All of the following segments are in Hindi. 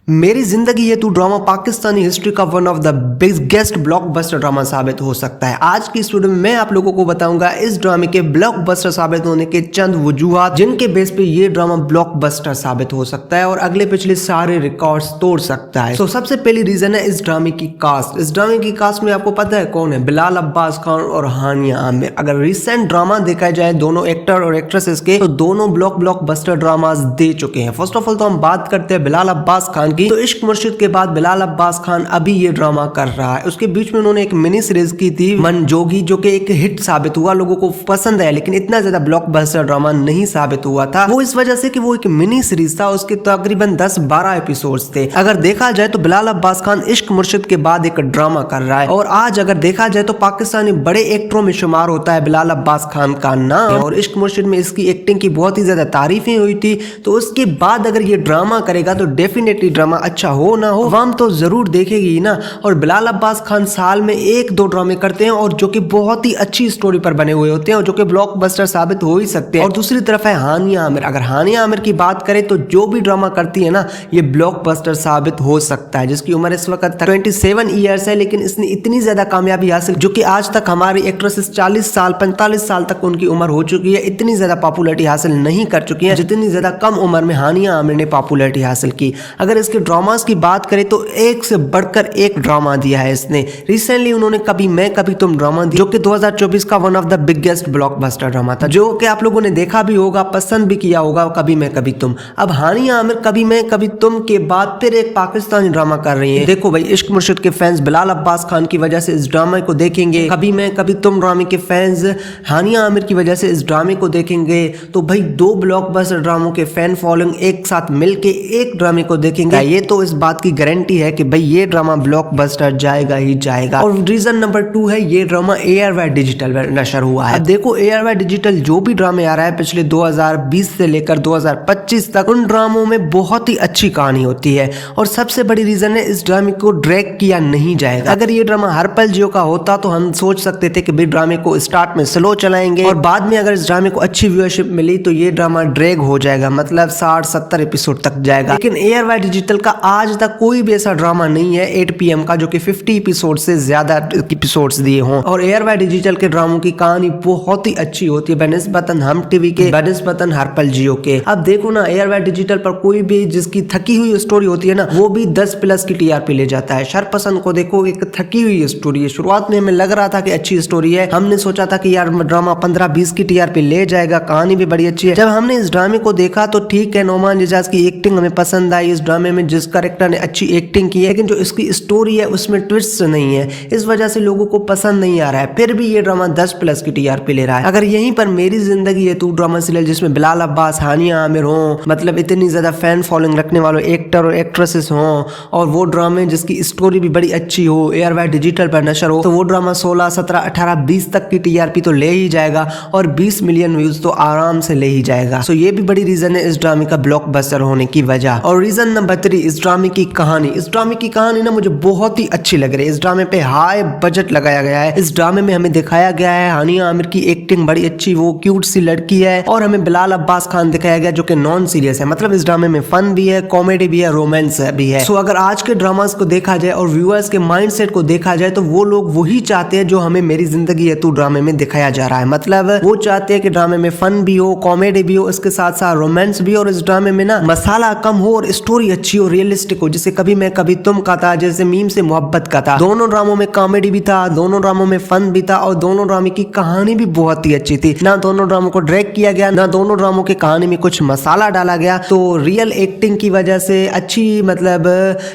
मेरी जिंदगी ये तू ड्रामा पाकिस्तानी हिस्ट्री का one of the biggest blockbuster drama साबित हो सकता है। आज की इस वीडियो में मैं आप लोगों को बताऊंगा इस ड्रामे के ब्लॉकबस्टर साबित होने के चंद वजूहात जिनके बेस पे ये ड्रामा ब्लॉकबस्टर साबित हो सकता है और अगले पिछले सारे रिकॉर्ड्स तोड़ सकता है। तो सबसे पहली रीजन है इस ड्रामे की कास्ट। इस ड्रामे की कास्ट में आपको पता है कौन है? बिलाल अब्बास खान और हानिया आमिर। अगर रिसेंट ड्रामा देखा जाए दोनों एक्टर और एक्ट्रेसेस के, तो दोनों ब्लॉकबस्टर ड्रामास दे चुके हैं। फर्स्ट ऑफ ऑल तो हम बात करते हैं बिलाल अब्बास खान की। तो इश्क मुर्शिद के बाद बिलाल अब्बास खान अभी ये ड्रामा कर रहा है। उसके बीच में उन्होंने एक मिनी सीरीज की थी मन जोगी, जो कि एक हिट साबित हुआ, लोगों को पसंद है, लेकिन इतना ज्यादा ब्लॉकबस्टर ड्रामा नहीं साबित हुआ था। वो इस वजह से कि वो एक मिनी सीरीज था, उसके तकरीबन 10-12 एपिसोड्स थे। अगर देखा जाए तो बिलाल अब्बास खान इश्क मुर्शिद के बाद एक ड्रामा कर रहा है और आज अगर देखा जाए तो पाकिस्तानी बड़े एक्टरों में शुमार होता है बिलाल अब्बास खान का नाम। और इश्क मुर्शिद में इसकी एक्टिंग की बहुत ही ज्यादा तारीफें हुई थी। तो उसके बाद अगर ये ड्रामा करेगा तो डेफिनेटली ड्रामा अच्छा हो ना हो, आवाम तो जरूर देखेगी ना। और बिलाल अब्बास खान साल में 1-2 ड्रामे करते हैं और जो कि बहुत ही अच्छी स्टोरी पर बने हुए होते हैं और जो कि ब्लॉकबस्टर साबित हो ही सकते हैं। और दूसरी तरफ है हानिया आमिर। अगर हानिया आमिर की बात करें तो जो भी ड्रामा करती है ना, ये ब्लॉकबस्टर साबित हो सकता है। जिसकी उम्र इस वक्त 27 ईयर्स है, लेकिन इसने इतनी ज्यादा कामयाबी हासिल, जो कि आज तक हमारी एक्ट्रेसेस 40 साल 45 साल तक उनकी उम्र हो चुकी है, इतनी ज्यादा पॉपुलैरिटी हासिल नहीं कर चुकी है जितनी ज्यादा कम उम्र में हानिया आमिर ने पॉपुलैरिटी हासिल की। अगर इसके ड्रामास की बात करें तो एक से बढ़कर एक ड्रामा दिया है इसने। रिसेंटली उन्होंने कभी मैं कभी तुम ड्रामा दिया, जो कि 2024 का one of the biggest blockbuster drama था, जो कि आप लोगों ने देखा भी होगा, पसंद भी किया होगा, कभी मैं कभी तुम। अब हानिया आमिर कभी मैं कभी तुम के बाद फिर एक पाकिस्तानी ड्रामा कर रही है। देखो भाई, इश्क मुर्शिद के फैंस बिलाल अब्बास खान की वजह से इस ड्रामे को देखेंगे, कभी मैं कभी तुम ड्रामे के फैंस हानिया आमिर की वजह से इस ड्रामे को देखेंगे। तो भाई 2 ब्लॉकबस्टर ड्रामों के फैन फॉलोइंग एक साथ मिलके एक ड्रामे को देखेंगे, ये तो इस बात की गारंटी है कि भाई ये ड्रामा ब्लॉकबस्टर जाएगा ही जाएगा। और रीजन नंबर 2 है ये ड्रामा ARY डिजिटल पर नशर हुआ है। अब देखो ARY डिजिटल जो भी ड्रामे आ रहा है पिछले 2020 से लेकर 2025 तक, उन ड्रामों में बहुत ही अच्छी कहानी होती है। और सबसे बड़ी रीजन है इस ड्रामे को ड्रैग किया नहीं जाएगा। अगर ये ड्रामा हर पल जियो का होता तो हम सोच सकते थे कि भाई ड्रामे को स्टार्ट में स्लो चलाएंगे और बाद में अगर इस ड्रामे को अच्छी व्यूअरशिप मिली तो ये ड्रामा ड्रैग हो जाएगा, मतलब 60-70 एपिसोड तक जाएगा। लेकिन ARY डिजिटल का आज तक कोई भी ऐसा ड्रामा नहीं है 8 PM का जो कि 50 एपिसोड से ज्यादा एपिसोड्स दिए हों। और ARY डिजिटल के ड्रामों की कहानी बहुत ही अच्छी होती है बनिस्बतन हम टीवी के, बनिस्बतन हर पल जियो के। अब देखो ना, ARY डिजिटल पर कोई भी जिसकी थकी हुई स्टोरी होती है ना, वो भी 10+ की TRP ले जाता है। शरपसंद को देखो, एक थकी हुई स्टोरी है। शुरुआत में हमें लग रहा था कि अच्छी स्टोरी है, हमने सोचा था कि यार ड्रामा 15-20 की TRP ले जाएगा, कहानी भी बड़ी अच्छी है। जब हमने इस ड्रामे को देखा तो ठीक है, नोमान एजाज की एक्टिंग हमें पसंद आई, इस ड्रामे में जिस कैरेक्टर ने अच्छी एक्टिंग की है, लेकिन जो इसकी स्टोरी है उसमें ट्विस्ट नहीं है, इस वजह से लोगों को पसंद नहीं आ रहा है। फिर भी ये ड्रामा 10+ की TRP ले रहा है। अगर यहीं पर मेरी जिंदगी है तू ड्रामा सीरियल जिसमें बिलाल अब्बास, हानिया आमिर हो, मतलब इतनी ज्यादा फैन फॉलोइंग रखने वाले एक्टर और एक्ट्रेसेस हो, और वो ड्रामे जिसकी स्टोरी भी बड़ी अच्छी हो, ARY डिजिटल पर नशर हो, तो वो ड्रामा 16, 17, 18, 20 तक की TRP तो ले ही जाएगा और 20 मिलियन व्यूज तो आराम से ले ही जाएगा। सो ये भी बड़ी रीजन है इस ड्रामे का ब्लॉकबस्टर होने की वजह। और रीजन नंबर 3, इस ड्रामे की कहानी। इस ड्रामे की कहानी ना मुझे बहुत ही अच्छी लग रही है। इस ड्रामे पे हाई बजट लगाया गया है। इस ड्रामे में हमें दिखाया गया है हानिया आमिर की एक्टिंग बड़ी अच्छी, वो क्यूट सी लड़की है, और हमें बिलाल अब्बास खान दिखाया गया जो कि नॉन सीरियस है, मतलब इस ड्रामे में फन भी है, कॉमेडी भी है, रोमांस भी है। सो अगर आज के ड्रामास को देखा जाए और व्यूअर्स के माइंडसेट को देखा जाए तो वो लोग वही चाहते हैं जो हमें मेरी जिंदगी है तू ड्रामे में दिखाया जा रहा है। मतलब वो चाहते हैं कि ड्रामे में फन भी हो, कॉमेडी भी हो, इसके साथ साथ रोमांस भी हो, और इस ड्रामे में ना मसाला कम हो और स्टोरी अच्छी हो, रियलिस्टिक हो, जैसे कभी मैं कभी तुम का था, जैसे मीम से मोहब्बत का था। दोनों ड्रामों में कॉमेडी भी था, दोनों ड्रामों में फन भी था, और दोनों ड्रामे की कहानी भी बहुत ही अच्छी थी। ना दोनों ड्रामों को ड्रैग किया गया, ना दोनों ड्रामों की कहानी में कुछ मसाला डाला गया। तो रियल एक्टिंग की वजह से, अच्छी मतलब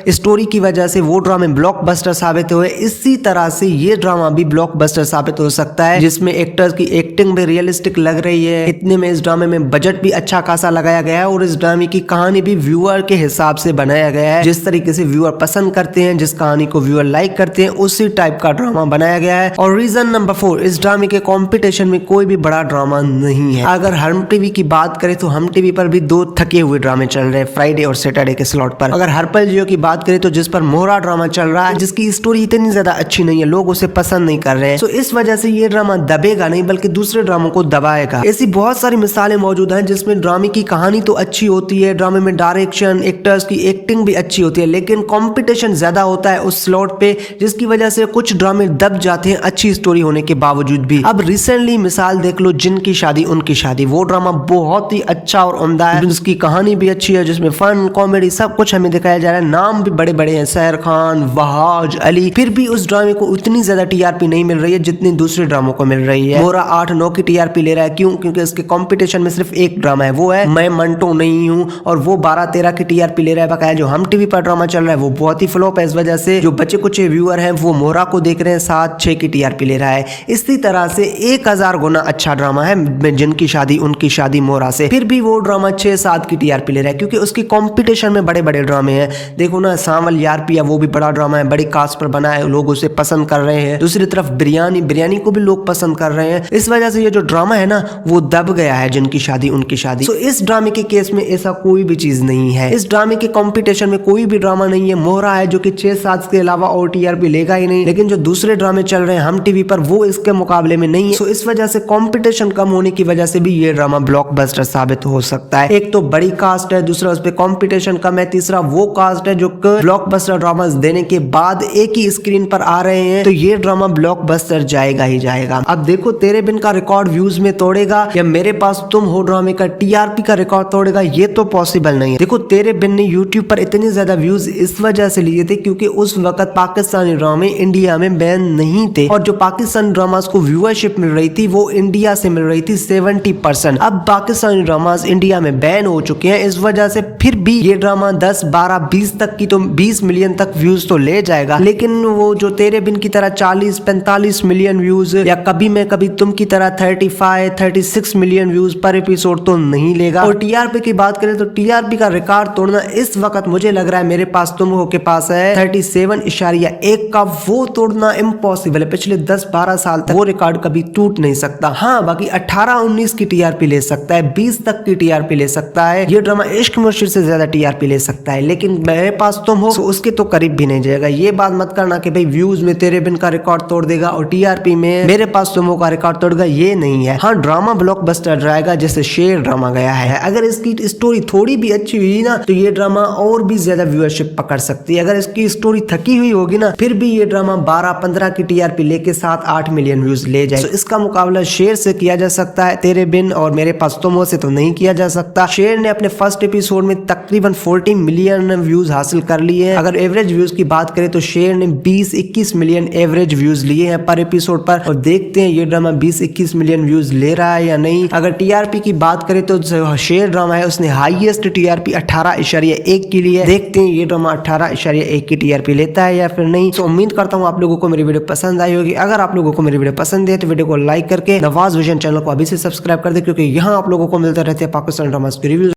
स्टोरी की वजह से वो ड्रामे ब्लॉकबस्टर साबित हुए। इसी तरह से ये ड्रामा भी ब्लॉकबस्टर साबित हो सकता है, जिसमें एक्टर्स की एक्टिंग भी रियलिस्टिक लग रही है। इतने में इस ड्रामे में बजट भी अच्छा खासा लगाया गया है और इस ड्रामे की कहानी भी व्यूअर के हिसाब से बनाया गया है। जिस तरीके से व्यूअर पसंद करते हैं, जिस कहानी को व्यूअर लाइक करते हैं, उसी टाइप का ड्रामा बनाया गया है। और रीजन नंबर 4, इस ड्रामे के कंपटीशन में कोई भी बड़ा ड्रामा नहीं है। अगर हम टीवी की बात करें तो हम टीवी पर भी 2 थके हुए ड्रामे चल रहे हैं, फ्राइडे और सैटरडे के स्लॉट पर। अगर हर पल जियो की बात करें तो जिस पर मोहरा ड्रामा चल रहा है, जिसकी स्टोरी इतनी ज्यादा अच्छी नहीं है, लोग उसे पसंद नहीं कर रहे हैं। तो इस वजह से ये ड्रामा दबेगा नहीं बल्कि दूसरे ड्रामों को दबाएगा। ऐसी बहुत सारी मिसालें मौजूद हैं जिसमें ड्रामे की कहानी तो अच्छी होती है, ड्रामे में डायरेक्शन, एक्टर्स की एक्टिंग भी अच्छी होती है, लेकिन कंपटीशन ज्यादा होता है उस स्लॉट पे, जिसकी वजह से कुछ ड्रामे दब जाते हैं अच्छी स्टोरी होने के बावजूद भी। अब रिसेंटली मिसाल देख लो जिनकी शादी उनकी शादी, वो ड्रामा बहुत ही अच्छा और उम्दा है, जिसकी कहानी भी अच्छी है, जिसमें फन कॉमेडी सब कुछ हमें दिखाया जा रहा है, नाम भी बड़े बड़े हैं, शाहरुख खान, वहाज अली। फिर भी उस ड्रामे को उतनी ज्यादा टीआरपी नहीं मिल रही है जितनी दूसरे ड्रामों को मिल रही है। मोरा 8-9 की टीआरपी ले रहा है, क्यों? क्योंकि इसके कंपटीशन में सिर्फ एक ड्रामा है, वो है मैं मंटो नहीं हूँ, और वो 12-13 की टीआरपी ले रहा है। बकाया जो हम टीवी पर ड्रामा चल रहा है वो बहुत ही फ्लॉप है, इस वजह से जो बचे कुछ व्यूअर हैं वो मोरा को देख रहे हैं, 7-6 की टीआरपी ले रहा है। इसी तरह से 1000 गुना अच्छा ड्रामा है जिनकी शादी उनकी शादी मोरा से, फिर भी वो ड्रामा 6-7 की टीआरपी ले रहा है, क्योंकि उसकी कंपटीशन में बड़े बड़े ड्रामे हैं। देखो ना, सांवल यार पिया, वो भी बड़ा ड्रामा है, बड़ी कास्ट पर बना है, लोग उसे पसंद कर रहे हैं। दूसरी तरफ बिरयानी को भी लोग पसंद कर रहे हैं। इस वजह से ये जो ड्रामा है ना वो दब गया है, जिनकी शादी उनकी शादी। तो इस ड्रामे के केस में ऐसा कोई भी चीज नहीं है, इस ड्रामे के कंपटीशन में कोई भी ड्रामा नहीं है। मोहरा है जो कि 6-7 के अलावा और टीआरपी लेगा ही नहीं, लेकिन जो दूसरे ड्रामे चल रहे हैं हम टीवी पर वो इसके मुकाबले में नहीं है। तो इस वजह से कंपटीशन कम होने की वजह से भी ये ड्रामा ब्लॉकबस्टर साबित हो सकता है। एक तो बड़ी कास्ट है, दूसरा उस पर कंपटीशन कम है, तीसरा वो कास्ट है जो ब्लॉकबस्टर ड्रामा देने के बाद एक ही स्क्रीन पर आ रहे हैं, तो ये ड्रामा ब्लॉकबस्टर जाएगा ही जाएगा। अब देखो तेरे बिन का रिकॉर्ड व्यूज में तोड़ेगा या मेरे पास तुम हो ड्रामे का टीआरपी का रिकॉर्ड तोड़ेगा, ये तो पॉसिबल नहीं है। देखो तेरे बिन ने यूट्यूब पर इतने ज्यादा व्यूज इस वजह से लिए थे क्योंकि उस वक्त पाकिस्तानी ड्रामे इंडिया में बैन नहीं थे, और जो पाकिस्तानी ड्रामास को व्यूअरशिप मिल रही थी वो इंडिया से मिल रही थी 70%। अब पाकिस्तानी ड्रामास इंडिया में बैन हो चुके हैं, इस वजह से फिर भी ये ड्रामा 10, 12, 20 तक की तो 20 मिलियन तक व्यूज तो ले जाएगा, लेकिन वो जो तेरे बिन की तरह 40-45 मिलियन व्यूज या कभी मैं कभी तुम की तरह 35-36 मिलियन व्यूज पर एपिसोड तो नहीं लेगा। और टीआरपी की बात करें तो टीआरपी का रिकॉर्ड तोड़ना इस वक्त मुझे लग रहा है मेरे पास तुम हो के पास है 37.1 का, वो तोड़ना इम्पॉसिबल है। पिछले 10-12 साल तक वो रिकॉर्ड कभी टूट नहीं सकता। हाँ, बाकी 18-19 की टीआरपी ले सकता है, 20 तक की टीआरपी ले सकता है, ये ड्रामा इश्क मुश्किल से ज्यादा टीआरपी ले सकता है, लेकिन मेरे पास तुम हो तो उसके तो करीब भी नहीं जाएगा। ये बात मत करना कि भाई व्यूज में तेरे बिन का रिकॉर्ड तोड़ देगा और टीआरपी में मेरे पास तुम हो का रिकॉर्ड तोड़ेगा, ये नहीं है। हाँ, ड्रामा ब्लॉकबस्टर जाएगा जैसे शेर ड्रामा गया है। अगर इसकी स्टोरी थोड़ी भी अच्छी हुई ना तो ये ड्रामा और भी ज्यादा व्यूअरशिप पकड़ सकती है। अगर इसकी स्टोरी थकी हुई होगी ना फिर भी ये ड्रामा 12-15 की टीआरपी लेके 7-8 मिलियन व्यूज ले जाए। तो इसका मुकाबला शेर से किया जा सकता है, तेरे बिन और मेरे पास तुम हो से तो नहीं किया जा सकता। शेर ने अपने फर्स्ट एपिसोड में तकरीबन 40 मिलियन व्यूज हासिल कर लिए हैं। अगर एवरेज व्यूज की बात करें तो शेर ने 20-21 मिलियन एवरेज व्यूज लिए हैं पर एपिसोड पर, और देखते हैं ये ड्रामा 20-21 मिलियन व्यूज ले रहा है या नहीं। अगर टीआरपी की बात करें तो शेर ड्रामा है उसने हाईएस्ट टीआरपी 18.1 की लिए, देखते हैं ये ड्रामा 18.1 की टीआरपी लेता है या फिर नहीं। तो उम्मीद करता हूँ आप लोगों को मेरी वीडियो पसंद आई होगी। अगर आप लोगों को मेरी वीडियो पसंद है तो वीडियो को लाइक करके नवाज विजन चैनल को अभी से सब्सक्राइब कर दे, क्योंकि यहाँ आप लोगों को मिलते रहते हैं पाकिस्तान ड्रामास की रिव्यूज।